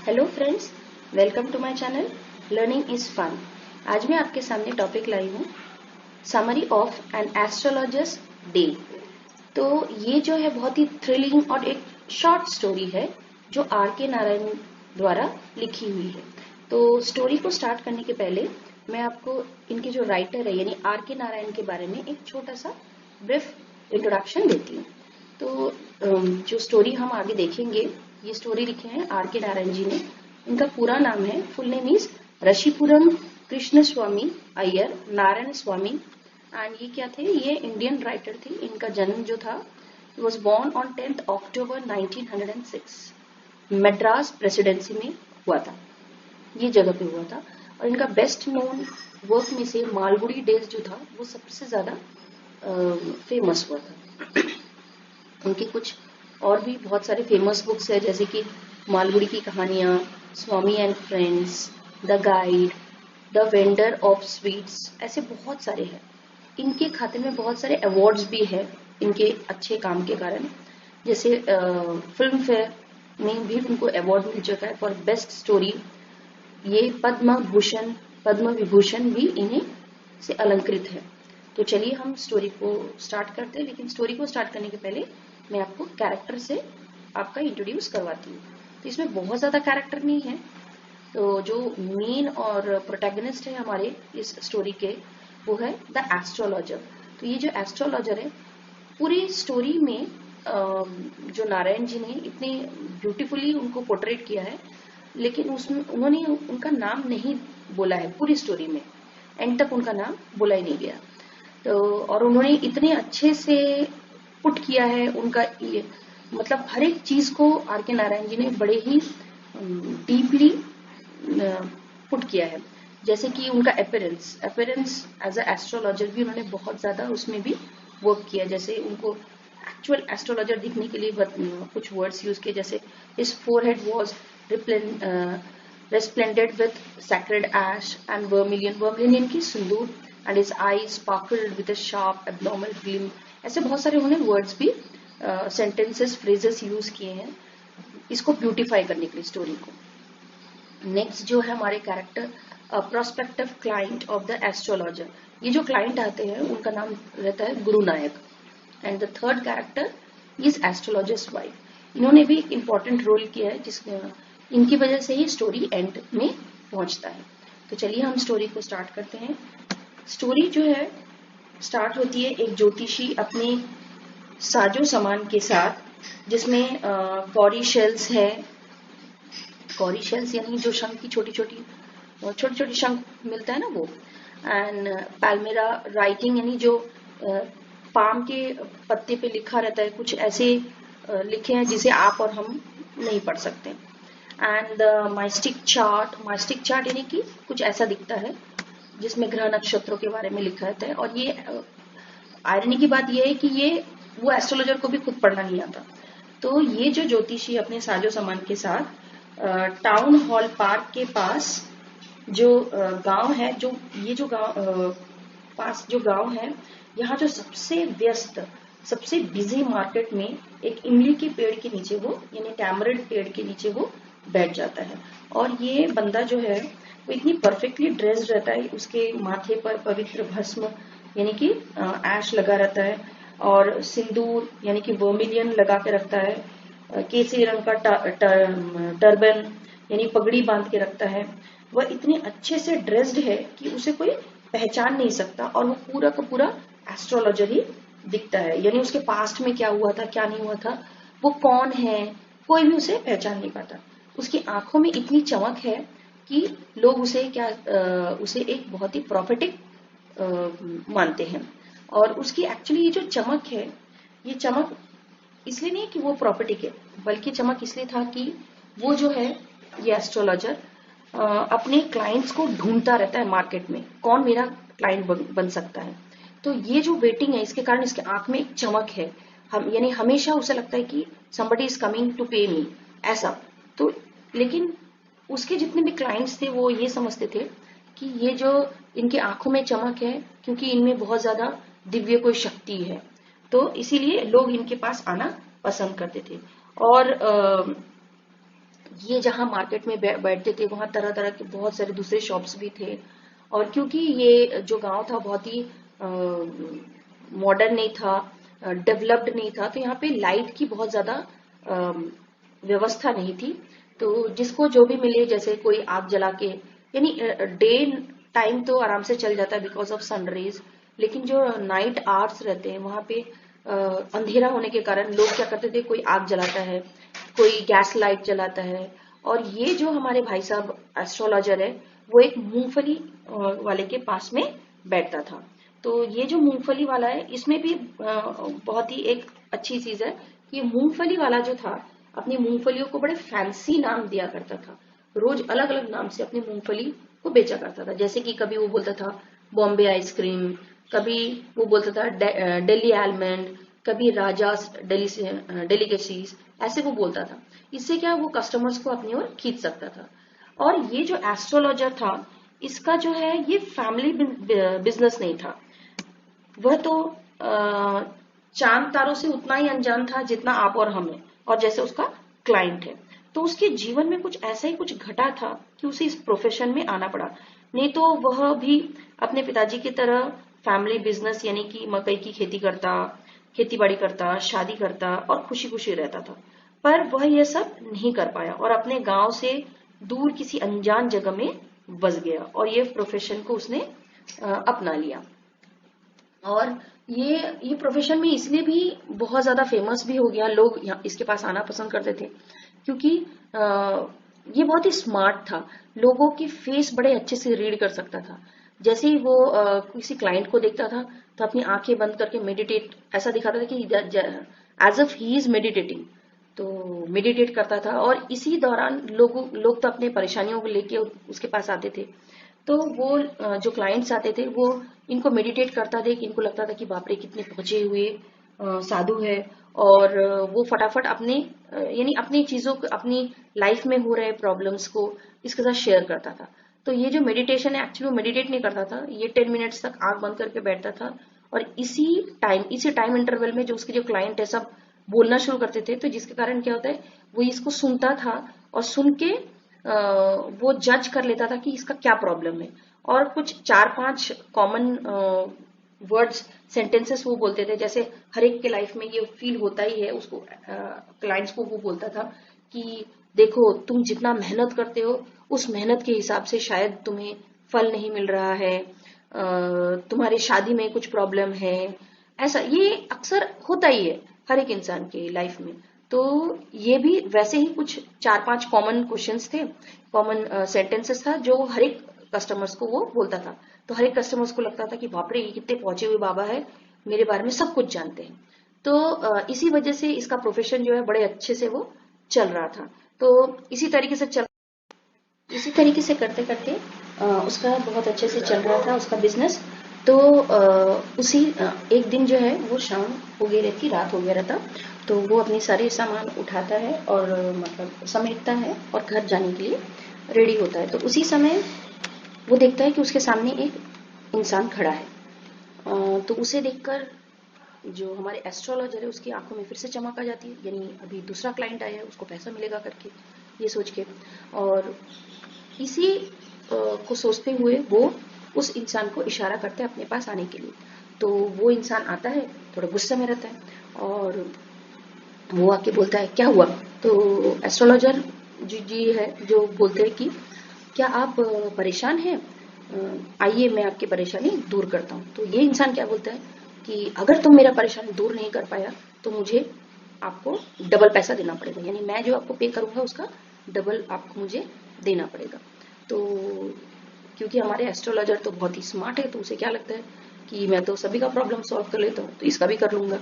Hello friends, welcome to my channel learning is fun. आज मैं आपके सामने टॉपिक लाई हूँ summary of an astrologer's day. तो ये जो है बहुत ही थ्रिलिंग और एक शॉर्ट स्टोरी है जो आर के नारायण द्वारा लिखी हुई है। तो स्टोरी को स्टार्ट करने के पहले मैं आपको इनके जो राइटर है यानी आर के नारायण के बारे में एक छोटा सा ब्रीफ इंट्रोडक्शन देती हूँ। तो जो स्टोरी हम आगे देखेंगे, ये स्टोरी लिखे हैं आर के नारायण जी ने। इनका पूरा नाम है, full name is Rishipuram Krishna Swami Iyer Narayan Swami. And ये क्या थे? ये इंडियन राइटर थे। इनका जन्म जो था, was born on 10th October 1906 Madras Presidency में हुआ था, ये जगह पे हुआ था। और इनका बेस्ट नोन वर्क में से मालगुड़ी डेज जो था वो सबसे ज्यादा फेमस हुआ था। उनके कुछ और भी बहुत सारे फेमस बुक्स है, जैसे कि मालगुड़ी की कहानियां, Swami and friends, the guide, the vendor of sweets, ऐसे बहुत सारे हैं। इनके खाते में बहुत सारे अवार्ड्स भी है इनके अच्छे काम के कारण। जैसे फिल्म फेयर में भी उनको अवार्ड मिल चुका है फॉर बेस्ट स्टोरी। ये पद्म विभूषण भी इन्हें से अलंकृत है। तो चलिए हम स्टोरी को स्टार्ट करते हैं, लेकिन स्टोरी को स्टार्ट करने के पहले मैं आपको कैरेक्टर से आपका इंट्रोड्यूस करवाती हूँ। तो इसमें बहुत ज्यादा कैरेक्टर नहीं है। तो जो मेन और प्रोटैगनिस्ट है हमारे इस स्टोरी के, वो है द एस्ट्रोलॉजर। तो ये जो एस्ट्रोलॉजर है, पूरी स्टोरी में जो नारायण जी ने इतने ब्यूटीफुली उनको पोर्ट्रेट किया है, लेकिन उसमें उन्होंने उनका नाम नहीं बोला है पूरी स्टोरी में। एंड तक उनका नाम बोला ही नहीं गया। तो और उन्होंने इतने अच्छे से पुट किया है उनका ये, मतलब हर एक चीज को आर के नारायण जी ने बड़े ही डीपली पुट किया है। जैसे कि उनका अपेरेंस एज अ एस्ट्रोलॉजर भी उन्होंने बहुत ज्यादा उसमें भी वर्क किया। जैसे उनको एक्चुअल एस्ट्रोलॉजर दिखने के लिए कुछ वर्ड्स यूज किए, जैसे his forehead was resplendent with sacred ash and vermilion की सिंदूर, and his eyes sparkled with a sharp abnormal gleam। ऐसे बहुत सारे उन्होंने वर्ड्स भी सेंटेंसेस फ्रेजेस यूज किए हैं इसको ब्यूटीफाई करने के लिए स्टोरी को। नेक्स्ट जो है हमारे character prospective client of the astrologer. ये जो क्लाइंट आते हैं उनका नाम रहता है Guru Nayak. And the third character is astrologer's wife. इन्होंने भी एक इम्पोर्टेंट रोल किया है, जिसके इनकी वजह से ही स्टोरी एंड में पहुंचता है। तो चलिए हम स्टोरी को स्टार्ट करते हैं। स्टोरी जो है स्टार्ट होती है एक ज्योतिषी अपने साजो सामान के साथ, जिसमें कौरी शेल्स है। कौरी शेल्स यानी जो शंख की छोटी छोटी शंख मिलता है ना, वो। एंड पैल्मेरा राइटिंग यानी जो पाम के पत्ते पे लिखा रहता है, कुछ ऐसे लिखे हैं जिसे आप और हम नहीं पढ़ सकते। एंड माइस्टिक चार्ट यानी कि कुछ ऐसा दिखता है जिसमें ग्रह नक्षत्रों के बारे में लिखा रहता है। और ये आयरनी की बात ये है कि ये वो एस्ट्रोलॉजर को भी खुद पढ़ना नहीं आता। तो ये जो ज्योतिषी अपने साजो सामान के साथ टाउन हॉल पार्क के पास जो गांव है, जो ये जो गांव पास जो गांव है, यहाँ जो सबसे व्यस्त सबसे बिजी मार्केट में एक इमली के पेड़ के नीचे वो यानी टैमरिंड पेड़ के नीचे वो बैठ जाता है। और ये बंदा जो है वो इतनी परफेक्टली ड्रेस्ड रहता है, उसके माथे पर पवित्र भस्म यानी कि ऐश लगा रहता है, और सिंदूर यानी कि वर्मिलियन लगा के रखता है, केसरी रंग का टर्बन यानी पगड़ी बांध के रखता है। वह इतने अच्छे से ड्रेस्ड है कि उसे कोई पहचान नहीं सकता, और वो पूरा का पूरा एस्ट्रोलॉजर ही दिखता है। यानी उसके पास्ट में क्या हुआ था क्या नहीं हुआ था, वो कौन है, कोई भी उसे पहचान नहीं पाता। उसकी आंखों में इतनी चमक है कि लोग उसे एक बहुत ही प्रॉफिटिक मानते हैं। और उसकी एक्चुअली ये जो चमक है, ये चमक इसलिए नहीं कि वो प्रॉफिटिक है, बल्कि चमक इसलिए था कि वो जो है ये एस्ट्रोलॉजर अपने क्लाइंट्स को ढूंढता रहता है मार्केट में, कौन मेरा क्लाइंट बन सकता है। तो ये जो वेटिंग है, इसके कारण इसके आंख में एक चमक है। हम यानी हमेशा उसे लगता है कि somebody is coming to pay me, ऐसा। तो लेकिन उसके जितने भी क्लाइंट्स थे वो ये समझते थे कि ये जो इनकी आंखों में चमक है, क्योंकि इनमें बहुत ज्यादा दिव्य कोई शक्ति है, तो इसीलिए लोग इनके पास आना पसंद करते थे। और ये जहाँ मार्केट में बैठते थे वहाँ तरह तरह के बहुत सारे दूसरे शॉप्स भी थे। और क्योंकि ये जो गांव था बहुत ही मॉडर्न नहीं था, डेवलप्ड नहीं था, तो यहाँ पे लाइट की बहुत ज्यादा व्यवस्था नहीं थी। तो जिसको जो भी मिले, जैसे कोई आग जला के, यानी डे टाइम तो आराम से चल जाता है बिकॉज ऑफ सनरेज, लेकिन जो नाइट आवर्स रहते हैं वहां पे अंधेरा होने के कारण लोग क्या करते थे, कोई आग जलाता है, कोई गैस लाइट जलाता है। और ये जो हमारे भाई साहब एस्ट्रोलॉजर है, वो एक मूंगफली वाले के पास में बैठता था। तो ये जो मूंगफली वाला है, इसमें भी बहुत ही एक अच्छी चीज है कि मूंगफली वाला जो था अपनी मूंगफलियों को बड़े फैंसी नाम दिया करता था। रोज अलग अलग नाम से अपनी मूंगफली को बेचा करता था। जैसे कि कभी वो बोलता था बॉम्बे आइसक्रीम, कभी वो बोलता था दिल्ली आलमंड, कभी राजा डेलिकेसीज, ऐसे वो बोलता था। इससे क्या वो कस्टमर्स को अपनी ओर खींच सकता था। और ये जो एस्ट्रोलॉजर था, इसका जो है ये फैमिली बिजनेस नहीं था। वह तो चांद तारों से उतना ही अनजान था जितना आप और हम हैं, और जैसे उसका क्लाइंट है। तो उसके जीवन में कुछ ऐसा ही कुछ घटा था कि उसे इस प्रोफेशन में आना पड़ा। नहीं तो वह भी अपने पिताजी की तरह फैमिली बिजनेस यानी कि मकई की खेती करता, खेती बाड़ी करता, शादी करता और खुशी खुशी रहता था। पर वह यह सब नहीं कर पाया और अपने गांव से दूर किसी अनजान जगह में बस गया और ये प्रोफेशन को उसने अपना लिया। और ये प्रोफेशन में इसलिए भी बहुत ज्यादा फेमस भी हो गया, लोग यहाँ इसके पास आना पसंद करते थे क्योंकि ये बहुत ही स्मार्ट था, लोगों की फेस बड़े अच्छे से रीड कर सकता था। जैसे ही वो किसी क्लाइंट को देखता था तो अपनी आंखें बंद करके मेडिटेट ऐसा दिखाता था कि as if he is meditating, तो मेडिटेट करता था। और इसी दौरान लोग तो अपने परेशानियों को लेके उसके पास आते थे। तो वो जो क्लाइंट्स आते थे वो इनको मेडिटेट करता देख इनको लगता था कि बाप रे कितने पहुंचे हुए साधु है। और वो फटाफट अपने यानी अपनी चीजों को, अपनी लाइफ में हो रहे प्रॉब्लम्स को इसके साथ शेयर करता था। तो ये जो मेडिटेशन है, एक्चुअली वो मेडिटेट नहीं करता था, ये 10 मिनट्स तक आंख बंद करके बैठता था और इसी टाइम इंटरवल में जो उसके जो क्लाइंट है सब बोलना शुरू करते थे। तो जिसके कारण क्या होता है, वो इसको सुनता था और सुन के वो जज कर लेता था कि इसका क्या प्रॉब्लम है। और कुछ 4-5 कॉमन वर्ड्स, सेंटेंसेस वो बोलते थे। जैसे हर एक के लाइफ में ये फील होता ही है, उसको क्लाइंट्स को वो बोलता था कि देखो तुम जितना मेहनत करते हो उस मेहनत के हिसाब से शायद तुम्हें फल नहीं मिल रहा है, तुम्हारी शादी में कुछ प्रॉब्लम है। ऐसा ये अक्सर होता ही है हर एक इंसान के लाइफ में। तो ये भी वैसे ही कुछ 4-5 कॉमन क्वेश्चंस थे, कॉमन सेंटेंसेस था जो हर एक कस्टमर्स को वो बोलता था। तो हर एक कस्टमर्स को लगता था कि बाप रे ये कितने पहुंचे हुए बाबा है, मेरे बारे में सब कुछ जानते हैं। तो इसी वजह से इसका प्रोफेशन जो है बड़े अच्छे से वो चल रहा था। तो इसी तरीके से करते करते उसका बहुत अच्छे से चल रहा था उसका बिजनेस। तो एक दिन जो है वो शाम हो गई रहती, रात हो गया रहता। तो वो अपनी सारे सामान उठाता है और मतलब समेटता है और घर जाने के लिए रेडी होता है। तो उसी समय वो देखता है कि उसके सामने एक इंसान खड़ा है। तो उसे देखकर जो हमारे एस्ट्रोलॉजर है उसकी आंखों में फिर से चमक आ जाती है, यानी अभी दूसरा क्लाइंट आया है, उसको पैसा मिलेगा करके ये सोच के। और इसी को सोचते हुए वो उस इंसान को इशारा करते हैं अपने पास आने के लिए। तो वो इंसान आता है, थोड़ा गुस्से में रहता है और वो आके बोलता है क्या हुआ। तो एस्ट्रोलॉजर जी है जो बोलते हैं कि क्या आप परेशान हैं, आइए मैं आपकी परेशानी दूर करता हूँ। तो ये इंसान क्या बोलता है कि अगर तुम मेरा परेशानी दूर नहीं कर पाया तो मुझे आपको डबल पैसा देना पड़ेगा, यानी मैं जो आपको पे करूंगा उसका डबल आपको मुझे देना पड़ेगा। तो क्योंकि हमारे एस्ट्रोलॉजर तो बहुत ही स्मार्ट है, तो उसे क्या लगता है कि मैं तो सभी का प्रॉब्लम सॉल्व कर लेता हूँ तो इसका भी कर लूंगा।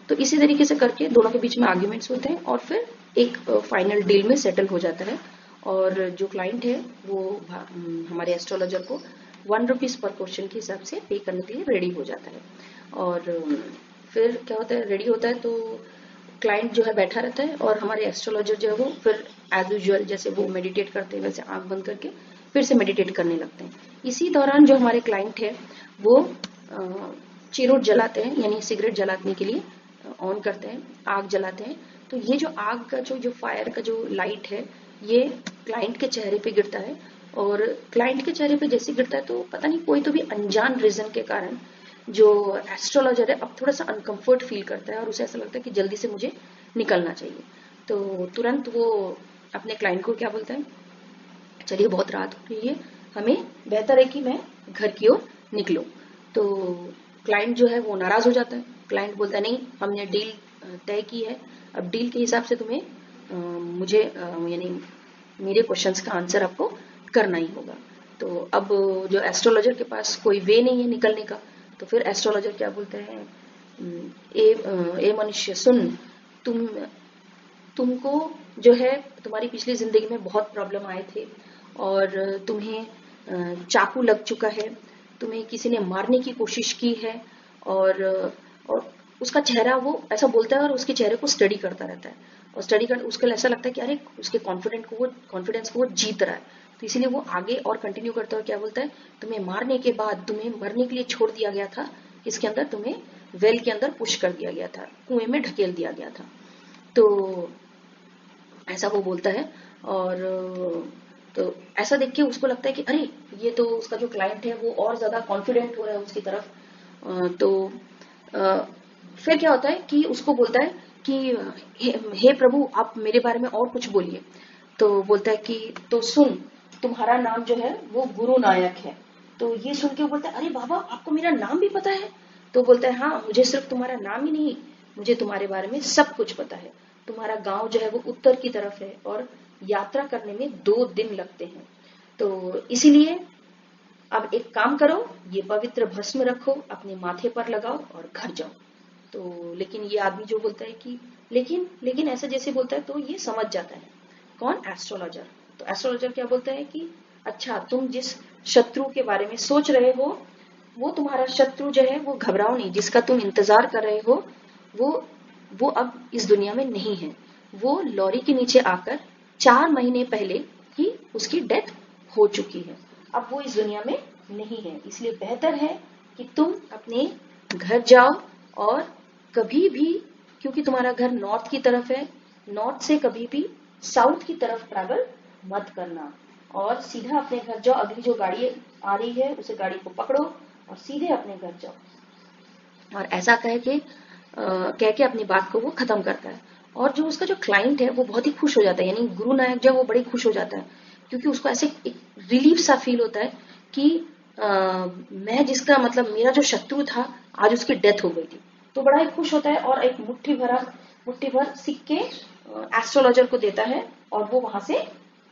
तो इसी तरीके से करके दोनों के बीच में आर्ग्यूमेंट्स होते हैं और फिर एक फाइनल डील में सेटल हो जाता है। और जो क्लाइंट है वो हमारे एस्ट्रोलॉजर को 1 रुपीज पर क्वेश्चन के हिसाब से पे करने के लिए रेडी हो जाता है। और फिर क्या होता है, रेडी होता है तो क्लाइंट जो है बैठा रहता है और हमारे एस्ट्रोलॉजर जो है वो फिर एज यूजुअल जैसे वो मेडिटेट करते हैं वैसे आंख बंद करके फिर से मेडिटेट करने लगते हैं। इसी दौरान जो हमारे क्लाइंट है वो चिरोट जलाते हैं, यानी सिगरेट जलाने के लिए ऑन करते हैं, आग जलाते हैं। तो ये जो आग का जो फायर का जो लाइट है ये क्लाइंट के चेहरे पे गिरता है, और क्लाइंट के चेहरे पे जैसे गिरता है तो पता नहीं कोई तो भी अनजान रीजन के कारण जो एस्ट्रोलॉजर है अब थोड़ा सा अनकंफर्ट फील करता है और उसे ऐसा लगता है कि जल्दी से मुझे निकलना चाहिए। तो तुरंत वो अपने क्लाइंट को क्या बोलता है, चलिए बहुत रात हो रही है, हमें बेहतर है कि मैं घर की ओर निकलूं। तो क्लाइंट जो है वो नाराज हो जाता है। क्लाइंट बोलता है नहीं, हमने डील तय की है, अब डील के हिसाब से तुम्हें मुझे यानी मेरे क्वेश्चंस का आंसर आपको करना ही होगा। तो अब जो एस्ट्रोलॉजर के पास कोई वे नहीं है निकलने का, तो फिर एस्ट्रोलॉजर क्या बोलते हैं, ए मनुष्य सुन, तुम तुमको जो है तुम्हारी पिछली जिंदगी में बहुत प्रॉब्लम आए थे और तुम्हें चाकू लग चुका है, तुम्हें किसी ने मारने की कोशिश की है, और उसका चेहरा वो ऐसा बोलता है और उसके चेहरे को स्टडी करता रहता है, और स्टडी कर उसको ऐसा लगता है कि अरे उसके कॉन्फिडेंस को वो जीत रहा है, तो इसीलिए वो आगे और कंटिन्यू करता है और क्या बोलता है, तुम्हें मारने के बाद तुम्हें मरने के लिए छोड़ दिया गया था, इसके अंदर तुम्हें वेल के अंदर पुश कर दिया गया था, कुएं में ढकेल दिया गया था। तो ऐसा वो बोलता है, और तो ऐसा देख के उसको लगता है कि अरे ये तो उसका जो क्लाइंट है वो और ज्यादा कॉन्फिडेंट हो रहा है उसकी तरफ। तो फिर क्या होता है कि उसको बोलता है कि हे प्रभु आप मेरे बारे में और कुछ बोलिए। तो बोलता है कि तो सुन, तुम्हारा नाम जो है वो गुरु नायक है। तो ये सुन के बोलता है अरे बाबा आपको मेरा नाम भी पता है। तो बोलता है हाँ, मुझे सिर्फ तुम्हारा नाम ही नहीं, मुझे तुम्हारे बारे में सब कुछ पता है। तुम्हारा गांव जो है वो उत्तर की तरफ है और यात्रा करने में 2 दिन लगते हैं। तो इसीलिए अब एक काम करो, ये पवित्र भस्म रखो अपने माथे पर लगाओ और घर जाओ। तो लेकिन ये आदमी जो बोलता है कि लेकिन लेकिन ऐसा जैसे बोलता है तो ये समझ जाता है, कौन, एस्ट्रोलॉजर। तो एस्ट्रोलॉजर क्या बोलता है कि अच्छा तुम जिस शत्रु के बारे में सोच रहे हो वो तुम्हारा शत्रु जो है वो घबराओ नहीं, जिसका तुम इंतजार कर रहे हो वो वो अब इस दुनिया में नहीं है। वो लॉरी के नीचे आकर 4 महीने पहले ही उसकी डेथ हो चुकी है, अब वो इस दुनिया में नहीं है। इसलिए बेहतर है कि तुम अपने घर जाओ और कभी भी, क्योंकि तुम्हारा घर नॉर्थ की तरफ है, नॉर्थ से कभी भी साउथ की तरफ ट्रैवल मत करना और सीधा अपने घर जाओ। अगली जो गाड़ी आ रही है उसे गाड़ी को पकड़ो और सीधे अपने घर जाओ। और ऐसा कह के अपनी बात को वो खत्म करता है। और जो उसका जो क्लाइंट है वो बहुत ही खुश हो जाता है, यानी गुरु नायक जो वो बड़े खुश हो जाता है, क्योंकि उसको ऐसे एक रिलीफ सा फील होता है कि मैं जिसका मतलब मेरा जो शत्रु था आज उसकी डेथ हो गई थी। तो बड़ा ही खुश होता है और एक मुट्ठी भर सिक्के एस्ट्रोलॉजर को देता है और वो वहां से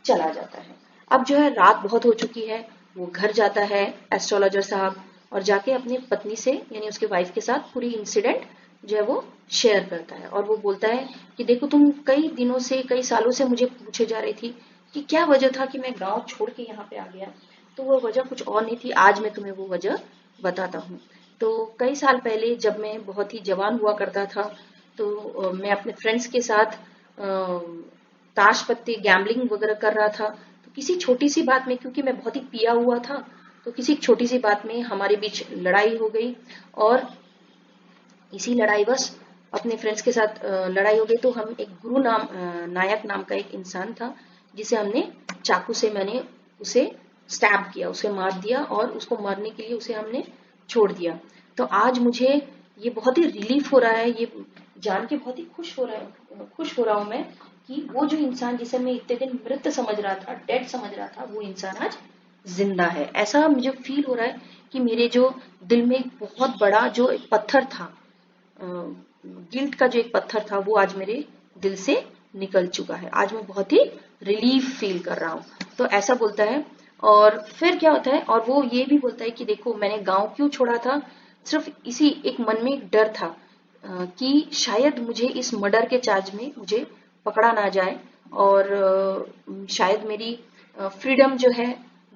चला जाता है। अब जो है रात बहुत हो चुकी है, वो घर जाता है एस्ट्रोलॉजर साहब और जाके अपनी पत्नी से यानी उसके वाइफ के साथ पूरी इंसिडेंट जो है वो शेयर करता है। और वो बोलता है कि देखो तुम कई दिनों से कई सालों से मुझे पूछे जा रही थी कि क्या वजह था कि मैं गांव छोड़ के यहाँ पे आ गया, तो वो वजह कुछ और नहीं थी, आज मैं तुम्हें वो वजह बताता हूँ। तो कई साल पहले जब मैं बहुत ही जवान हुआ करता था तो मैं अपने फ्रेंड्स के साथ ताश पत्ते गैम्बलिंग वगैरह कर रहा था। तो किसी छोटी सी बात में, क्योंकि मैं बहुत ही पिया हुआ था, तो किसी छोटी सी बात में हमारे बीच लड़ाई हो गई और इसी लड़ाई बस अपने फ्रेंड्स के साथ लड़ाई हो गई। तो हम एक गुरु नायक नाम का एक इंसान था जिसे हमने चाकू से मैंने उसे स्टैब किया, उसे मार दिया और उसको मारने के लिए उसे हमने छोड़ दिया। तो आज मुझे ये बहुत ही रिलीफ हो रहा है, ये जान के बहुत ही खुश हो रहा हूँ मैं कि वो जो इंसान जिसे मैं इतने दिन मृत समझ रहा था, डेड समझ रहा था, वो इंसान आज जिंदा है। ऐसा मुझे फील हो रहा है कि मेरे जो दिल में एक बहुत बड़ा जो एक पत्थर था, गिल्ट का जो एक पत्थर था, वो आज मेरे दिल से निकल चुका है। आज मैं बहुत ही रिलीफ फील कर रहा हूँ। तो ऐसा बोलता है। और फिर क्या होता है, और वो ये भी बोलता है कि देखो मैंने गांव क्यों छोड़ा था, सिर्फ इसी एक मन में एक डर था कि शायद मुझे इस मर्डर के चार्ज में मुझे पकड़ा ना जाए और शायद मेरी फ्रीडम जो है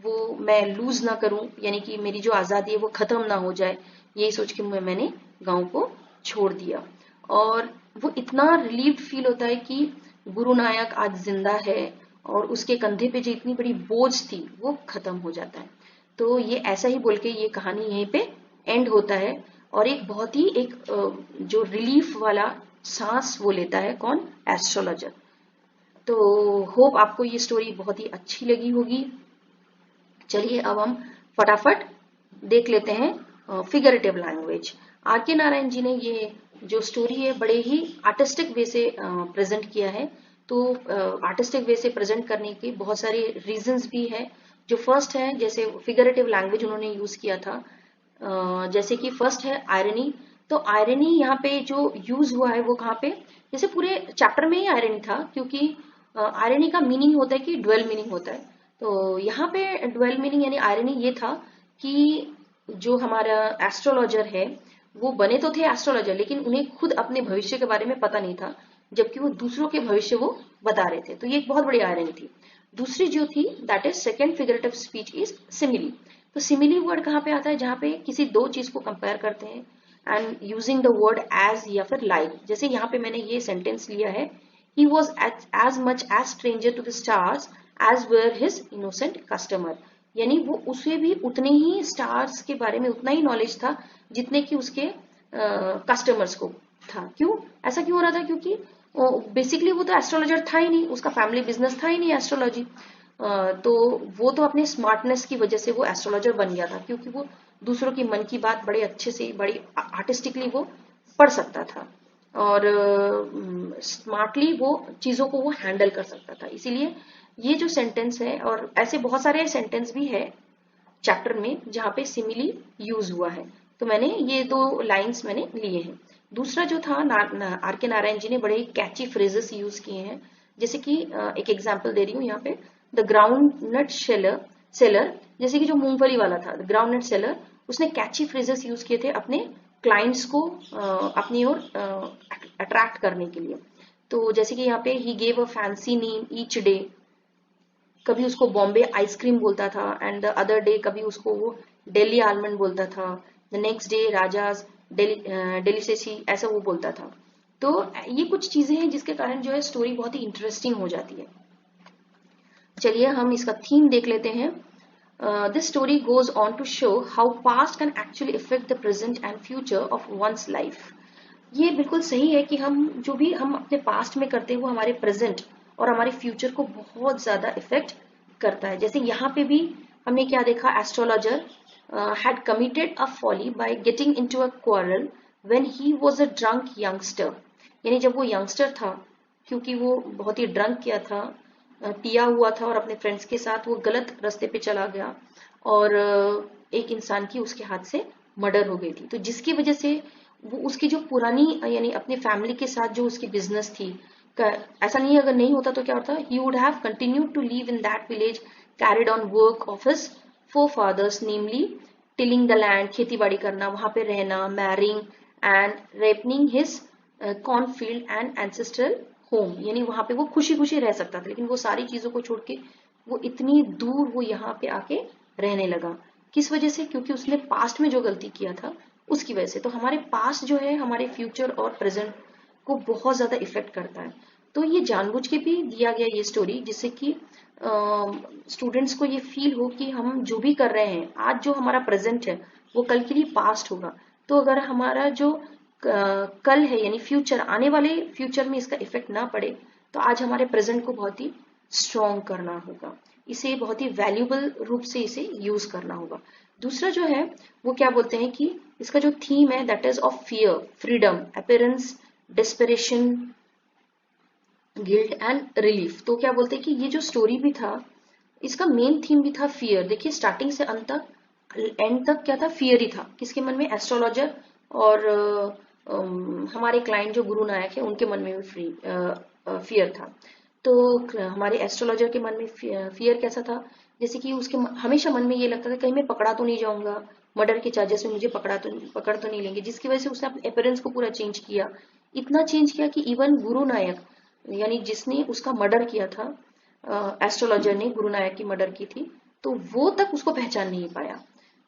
वो मैं लूज ना करूं, यानी कि मेरी जो आजादी है वो खत्म ना हो जाए, यही सोच के मैंने गांव को छोड़ दिया। और वो इतना रिलीव फील होता है कि गुरु नायक आज जिंदा है और उसके कंधे पे जो इतनी बड़ी बोझ थी वो खत्म हो जाता है। तो ये ऐसा ही बोल के ये कहानी यहीं पे एंड होता है और एक बहुत ही एक जो रिलीफ वाला सांस वो लेता है, कौन, एस्ट्रोलॉजर। तो होप आपको ये स्टोरी बहुत ही अच्छी लगी होगी। चलिए अब हम फटाफट देख लेते हैं फिगरेटिव लैंग्वेज। आर के नारायण जी ने ये जो स्टोरी है बड़े ही आर्टिस्टिक वे से प्रेजेंट किया है। तो आर्टिस्टिक वे से प्रेजेंट करने के बहुत सारे रीजंस भी है। जो फर्स्ट है, जैसे फिगरेटिव लैंग्वेज उन्होंने यूज किया था, जैसे कि फर्स्ट है आयरनी। तो आयरनी यहाँ पे जो यूज हुआ है वो कहाँ पे, जैसे पूरे चैप्टर में ही आयरनी था, क्योंकि आयरनी का मीनिंग होता है कि ड्वेल मीनिंग होता है। तो यहाँ पे ड्वेल मीनिंग यानी आयरनी ये था कि जो हमारा एस्ट्रोलॉजर है वो बने तो थे एस्ट्रोलॉजर, लेकिन उन्हें खुद अपने भविष्य के बारे में पता नहीं था, जबकि वो दूसरों के भविष्य वो बता रहे थे। तो ये एक बहुत बड़ी आयरनी थी। दूसरी जो थी that is second figurative speech is simile. तो सिमिली वर्ड कहाँ पे आता है, जहाँ पे किसी दो चीज को कंपेयर करते हैं and using the word as या फिर लाइक। जैसे यहाँ पे मैंने ये सेंटेंस लिया है, he was as much as stranger to the stars as were his innocent customer। यानी वो उसे भी उतने ही स्टार्स के बारे में उतना ही नॉलेज था जितने कि उसके कस्टमर्स को था। क्यों ऐसा क्यों हो रहा था, क्योंकि बेसिकली वो तो एस्ट्रोलॉजर था ही नहीं, उसका फैमिली बिजनेस था ही नहीं एस्ट्रोलॉजी। तो वो तो अपने स्मार्टनेस की वजह से वो एस्ट्रोलॉजर बन गया था, क्योंकि वो दूसरों की मन की बात बड़े अच्छे से, बड़ी आर्टिस्टिकली वो पढ़ सकता था और स्मार्टली वो चीजों को वो हैंडल कर सकता था। इसीलिए ये जो सेंटेंस है, और ऐसे बहुत सारे सेंटेंस भी है चैप्टर में जहाँ पे सिमिली यूज हुआ है। तो मैंने ये दो लाइंस मैंने लिए हैं। दूसरा जो था आर के नारायण जी ने बड़े ही कैची फ्रेजेस यूज किए हैं। जैसे कि एक एग्जांपल दे रही हूँ यहाँ पे, द ग्राउंड नट सेलर, जैसे कि जो मूंगफली वाला था, द ग्राउंड नट सेलर, उसने कैची फ्रेजेस यूज किए थे अपने क्लाइंट्स को अपनी ओर अट्रैक्ट करने के लिए। तो जैसे कि यहाँ पे he gave a fancy name each day, कभी उसको बॉम्बे आइसक्रीम बोलता था, एंड द अदर डे कभी उसको वो दिल्ली आलमंड बोलता था, द नेक्स्ट डे राजाज डेलिसेसी ऐसा वो बोलता था। तो ये कुछ चीजें हैं जिसके कारण जो है स्टोरी बहुत ही इंटरेस्टिंग हो जाती है। चलिए हम इसका थीम देख लेते हैं। This story goes on to show how past can actually affect the present and future of one's life। ये बिल्कुल सही है कि हम जो भी हम अपने पास्ट में करते हैं वो हमारे प्रेजेंट और हमारे फ्यूचर को बहुत ज्यादा इफेक्ट करता है। जैसे यहाँ पे भी हमने क्या देखा, astrologer had committed a folly by getting into a quarrel when he was a drunk youngster। यानी जब वो यंगस्टर था, क्योंकि वो बहुत ही ड्रंक किया था, पिया हुआ था, और अपने फ्रेंड्स के साथ वो गलत रास्ते पे चला गया और एक इंसान की उसके हाथ से मर्डर हो गई थी। तो जिसकी वजह से वो उसकी जो पुरानी यानी अपने फैमिली के साथ जो उसकी बिजनेस थी, ऐसा नहीं, अगर नहीं होता तो क्या होता, he would have continued to live in that village, carried on work of his forefathers, namely tilling the land, खेती बाड़ी करना, वहां पे रहना, marrying and ripening his cornfield and ancestral home. यानी वहां पे वो खुशी खुशी रह सकता था, लेकिन वो सारी चीजों को छोड़ के वो इतनी दूर वो यहाँ पे आके रहने लगा। किस वजह से, क्योंकि उसने पास्ट में जो गलती किया था उसकी वजह से। तो हमारे पास्ट जो है हमारे फ्यूचर और प्रेजेंट को बहुत ज्यादा इफेक्ट करता है। तो ये जानबूझ के भी दिया गया ये स्टोरी, जिससे कि स्टूडेंट्स को ये फील हो कि हम जो भी कर रहे हैं आज, जो हमारा प्रेजेंट है वो कल के लिए पास्ट होगा। तो अगर हमारा जो कल है यानी फ्यूचर, आने वाले फ्यूचर में इसका इफेक्ट ना पड़े, तो आज हमारे प्रेजेंट को बहुत ही स्ट्रॉन्ग करना होगा, इसे बहुत ही वैल्यूबल रूप से इसे यूज करना होगा। दूसरा जो है वो क्या बोलते हैं कि इसका जो थीम है that is of fear, freedom, appearance, desperation, guilt and relief. तो क्या बोलते हैं कि ये जो स्टोरी भी था इसका मेन थीम भी था फियर। देखिए स्टार्टिंग से अंत तक, एंड तक क्या था, फियर ही था। किसके मन में, एस्ट्रोलॉजर और हमारे क्लाइंट जो गुरु नायक है उनके मन में भी फियर था। तो हमारे एस्ट्रोलॉजर के मन में फियर कैसा था, जैसे कि उसके हमेशा मन में ये लगता था कहीं मैं पकड़ा तो नहीं जाऊंगा, मर्डर के चार्जेस में मुझे पकड़ तो नहीं लेंगे, जिसकी वजह से उसने अपने अपीयरेंस को पूरा चेंज किया। इतना चेंज किया कि इवन गुरु नायक यानी जिसने उसका मर्डर किया था, एस्ट्रोलॉजर ने गुरु नायक की मर्डर की थी, तो वो तक उसको पहचान नहीं पाया।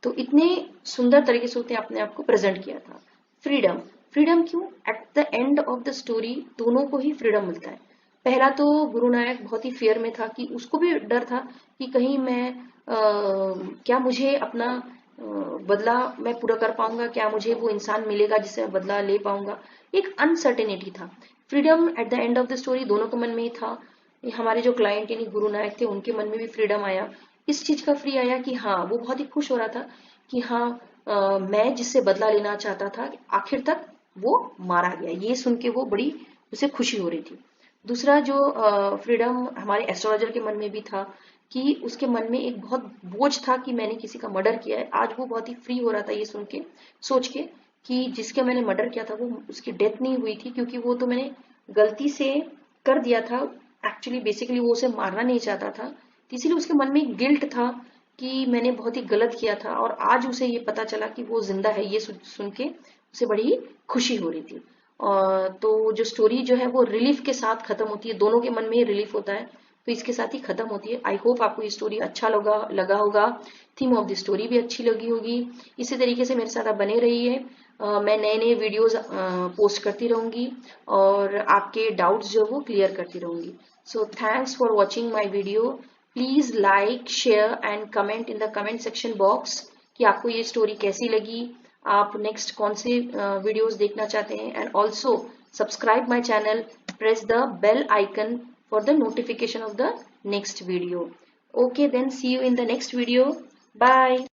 तो इतने सुंदर तरीके से उसने अपने आप को प्रेजेंट किया था। फ्रीडम, फ्रीडम क्यों, at the end of the story दोनों को ही फ्रीडम मिलता है। पहला तो गुरु नायक बहुत ही फियर में था कि उसको भी डर था कि कहीं मैं क्या मुझे अपना बदला मैं पूरा कर पाऊंगा, क्या मुझे वो इंसान मिलेगा जिससे मैं बदला ले पाऊंगा, एक अनसर्टेनिटी था। Freedom at the end of the story दोनों के मन में ही था। हमारे जो क्लाइंट यानी गुरु नायक थे उनके मन में भी फ्रीडम आया, इस चीज का फ्री आया कि हाँ वो बहुत ही खुश हो रहा था कि हाँ मैं जिससे बदला लेना चाहता था आखिर तक वो मारा गया, ये सुन के वो बड़ी उसे खुशी हो रही थी। दूसरा जो फ्रीडम हमारे एस्ट्रोलॉजर के मन में भी था कि उसके मन में एक बहुत बोझ था कि मैंने किसी का मर्डर किया है, आज वो बहुत ही फ्री हो रहा था ये सुन के, सोच के कि जिसके मैंने मर्डर किया था वो उसकी डेथ नहीं हुई थी, क्योंकि वो तो मैंने गलती से कर दिया था, एक्चुअली बेसिकली वो उसे मारना नहीं चाहता था, तो इसीलिए उसके मन में एक गिल्ट था कि मैंने बहुत ही गलत किया था, और आज उसे ये पता चला कि वो जिंदा है, ये सुन के उसे बड़ी खुशी हो रही थी। तो जो स्टोरी जो है वो रिलीफ के साथ खत्म होती है, दोनों के मन में रिलीफ होता है, तो इसके साथ ही खत्म होती है। आई होप आपको ये स्टोरी अच्छा लगा होगा, थीम ऑफ द स्टोरी भी अच्छी लगी होगी। इसी तरीके से मेरे साथ आप बने रहिए, मैं नए नए वीडियोस पोस्ट करती रहूंगी और आपके डाउट्स जो वो क्लियर करती रहूंगी। So thanks for watching my video. Please like share and comment in the comment section box कि आपको ये स्टोरी कैसी लगी, आप नेक्स्ट कौन से वीडियोस देखना चाहते हैं, and also subscribe my channel, press the bell icon for the notification of the next video. Okay, then see you in the next video. Bye.